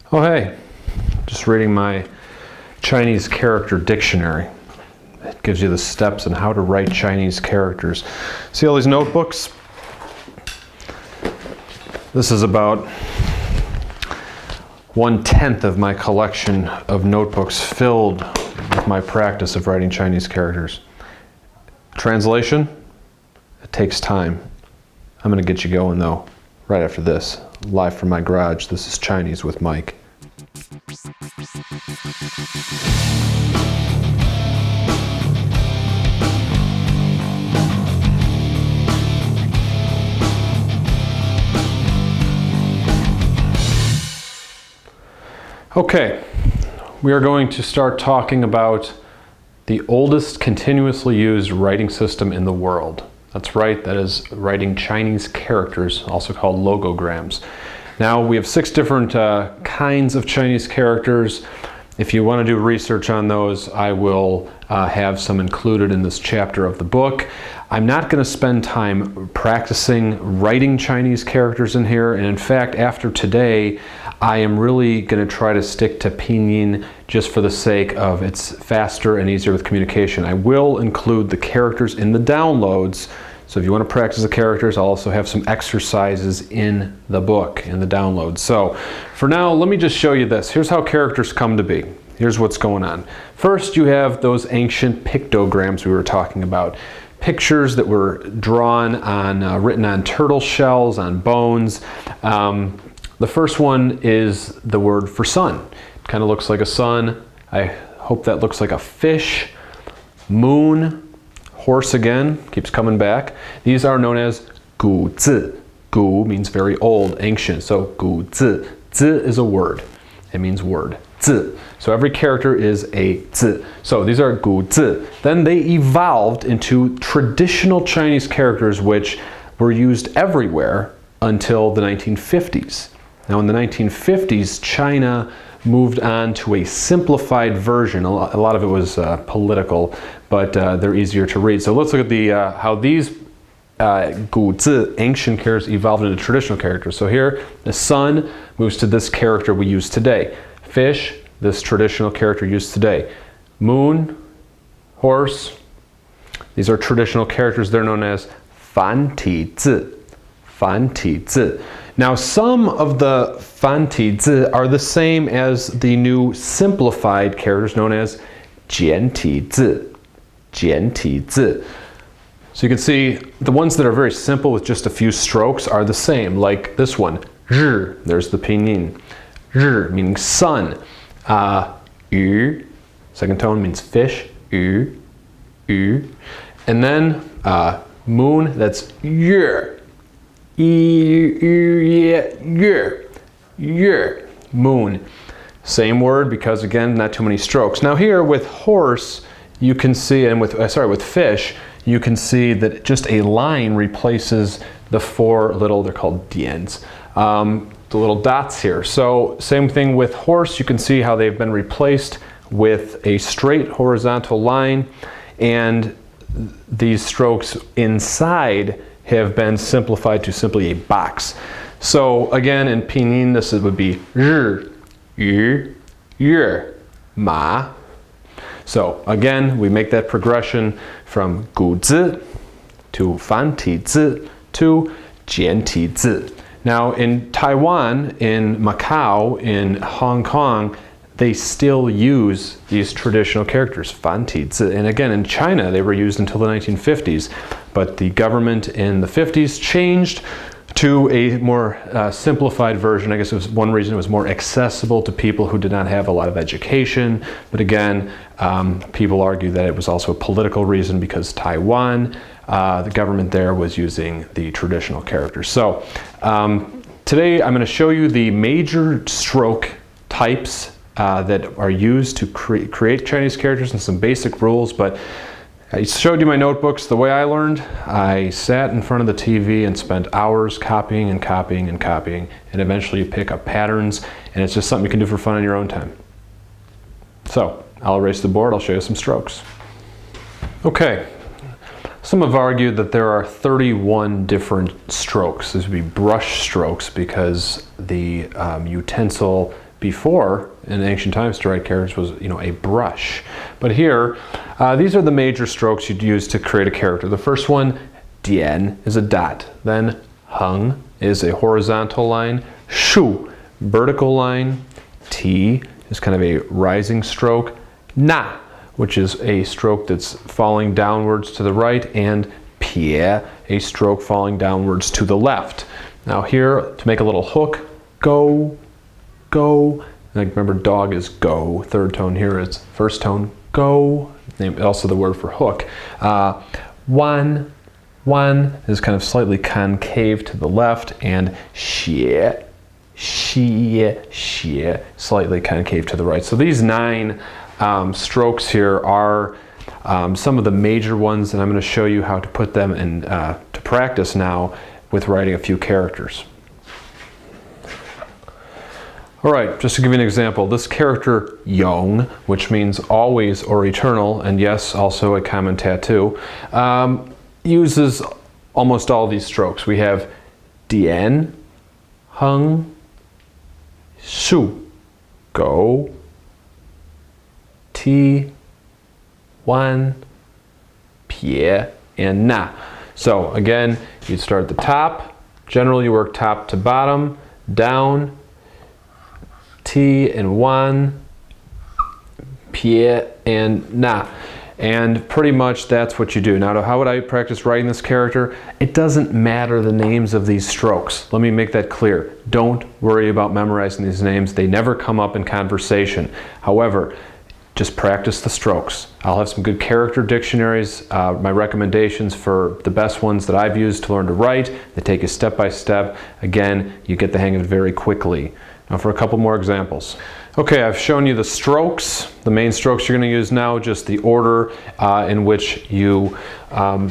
Oh hey, just reading my Chinese character dictionary. It gives you the steps on how to write Chinese characters. See all these notebooks? This is about 1/10 of my collection of notebooks filled with my practice of writing Chinese characters. Translation? It takes time. I'm going to get you going though, right after this. Live from my garage, this is Chinese with Mike. Okay, we are going to start talking about the oldest continuously used writing system in the world. That's right, that is writing Chinese characters, also called logograms. Now we have 6 different kinds of Chinese characters. If you want to do research on those, I will have some included in this chapter of the book. I'm not going to spend time practicing writing Chinese characters in here, and in fact, after today, I am really going to try to stick to pinyin just for the sake of it's faster and easier with communication. I will include the characters in the downloads, so if you want to practice the characters, I'll also have some exercises in the book, in the downloads. So for now, let me just show you this. Here's how characters come to be. Here's what's going on. First, you have those ancient pictograms we were talking about. Pictures that were drawn on, written on turtle shells, on bones. The first one is the word for sun. It kind of looks like a sun. I hope that looks like a fish. Moon. Horse again, keeps coming back. These are known as gu zi. Gu means very old, ancient. So gu zi. Zi is a word. It means word. Zi. So every character is a zi. So these are gu zi. Then they evolved into traditional Chinese characters which were used everywhere until the 1950s. Now in the 1950s, China moved on to a simplified version. A lot of it was political, but they're easier to read. So let's look at the how these gu zi, ancient characters, evolved into traditional characters. So here, the sun moves to this character we use today. Fish, this traditional character used today. Moon, horse, these are traditional characters. They're known as fan ti zi. Fan ti zi. Now some of the fan ti zi are the same as the new simplified characters known as jian ti zi. Jian ti zi. So you can see the ones that are very simple with just a few strokes are the same, like this one, zhi, there's the pinyin. Zhi meaning sun. Yu, second tone means fish, yu, yu. And then moon, that's yue. Moon. Same word because again, not too many strokes. Now here with horse, you can see, and with fish, you can see that just a line replaces the 4 little, they're called dians, the little dots here. So same thing with horse, you can see how they've been replaced with a straight horizontal line, and these strokes inside have been simplified to simply a box. So again, in pinyin, this would be zhi, yu, yue, ma. So again, we make that progression from gu zi to fan ti zi to jian ti zi. Now in Taiwan, in Macau, in Hong Kong, they still use these traditional characters, fan ti zi. And again, in China, they were used until the 1950s. But the government in the 50s changed to a more simplified version. I guess it was one reason it was more accessible to people who did not have a lot of education. But again, people argue that it was also a political reason because Taiwan, the government there was using the traditional characters. So today I'm going to show you the major stroke types that are used to create Chinese characters and some basic rules. But I showed you my notebooks. The way I learned, I sat in front of the TV and spent hours copying and copying and copying, and eventually you pick up patterns, and it's just something you can do for fun in your own time. So I'll erase the board, I'll show you some strokes. Okay, some have argued that there are 31 different strokes. These would be brush strokes because the utensil before, in ancient times, to write characters was, a brush. But here, these are the major strokes you'd use to create a character. The first one, dian, is a dot. Then heng is a horizontal line. Shu, vertical line. Ti is kind of a rising stroke. Na, which is a stroke that's falling downwards to the right. And pie, a stroke falling downwards to the left. Now here, to make a little hook, go, go. Like remember, dog is go. Third tone here is first tone, go. Also the word for hook. Wan is kind of slightly concave to the left, and xie, slightly concave to the right. So these 9 strokes here are some of the major ones, and I'm going to show you how to put them in to practice now with writing a few characters. All right, just to give you an example, this character Yong, which means always or eternal, and yes, also a common tattoo, uses almost all these strokes. We have dian, heng, shu, go, ti, wan, pie, and na. So again, you start at the top. Generally, you work top to bottom, down, ti and wan, pie and na. And pretty much that's what you do. Now, how would I practice writing this character? It doesn't matter the names of these strokes. Let me make that clear. Don't worry about memorizing these names. They never come up in conversation. However, just practice the strokes. I'll have some good character dictionaries, my recommendations for the best ones that I've used to learn to write. They take you step by step. Again, you get the hang of it very quickly. Now for a couple more examples. Okay, I've shown you the strokes, the main strokes you're going to use now, just the order in which you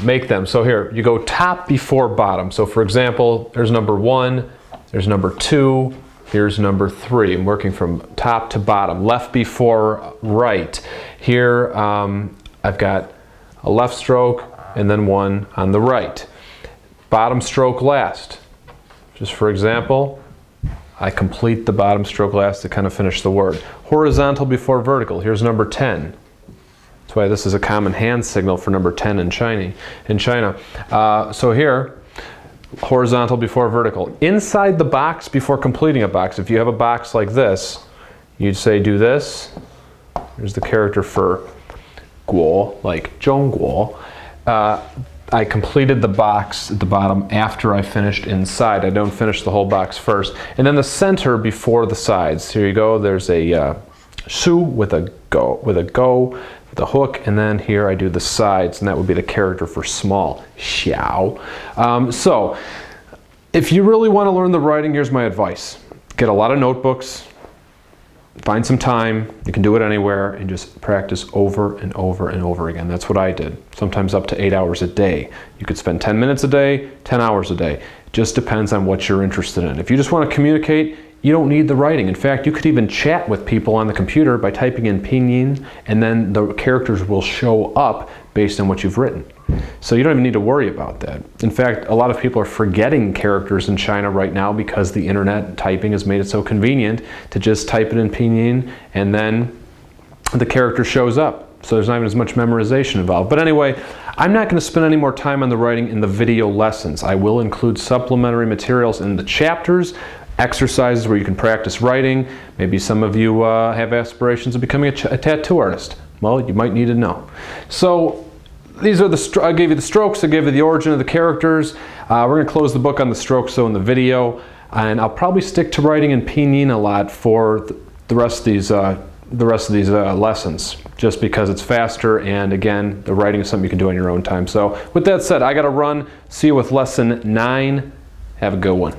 make them. So here, you go top before bottom. So for example, there's number 1, there's number 2, here's number 3. I'm working from top to bottom, left before right. Here I've got a left stroke and then one on the right. Bottom stroke last. Just for example, I complete the bottom stroke last to kind of finish the word. Horizontal before vertical. Here's number 10. That's why this is a common hand signal for number 10 in China. So here, horizontal before vertical. Inside the box before completing a box. If you have a box like this, you'd say do this. There's the character for guo, like zhongguo. I completed the box at the bottom after I finished inside. I don't finish the whole box first. And then the center before the sides. Here you go. There's a shu with a go, with a hook, and then here I do the sides, and that would be the character for small, xiao. So if you really want to learn the writing, here's my advice. Get a lot of notebooks. Find some time, you can do it anywhere, and just practice over and over and over again. That's what I did, sometimes up to 8 hours a day. You could spend 10 minutes a day, 10 hours a day. It just depends on what you're interested in. If you just want to communicate, you don't need the writing. In fact, you could even chat with people on the computer by typing in pinyin, and then the characters will show up based on what you've written. So you don't even need to worry about that. In fact, a lot of people are forgetting characters in China right now because the internet typing has made it so convenient to just type it in pinyin and then the character shows up. So there's not even as much memorization involved. But anyway, I'm not going to spend any more time on the writing in the video lessons. I will include supplementary materials in the chapters, exercises where you can practice writing. Maybe some of you have aspirations of becoming a tattoo artist. Well, you might need to know. So these are I gave you the strokes, I gave you the origin of the characters. We're going to close the book on the strokes so in the video, and I'll probably stick to writing in pinyin a lot for the rest of these lessons, just because it's faster, and again, the writing is something you can do on your own time. So with that said, I got to run. See you with lesson 9. Have a good one.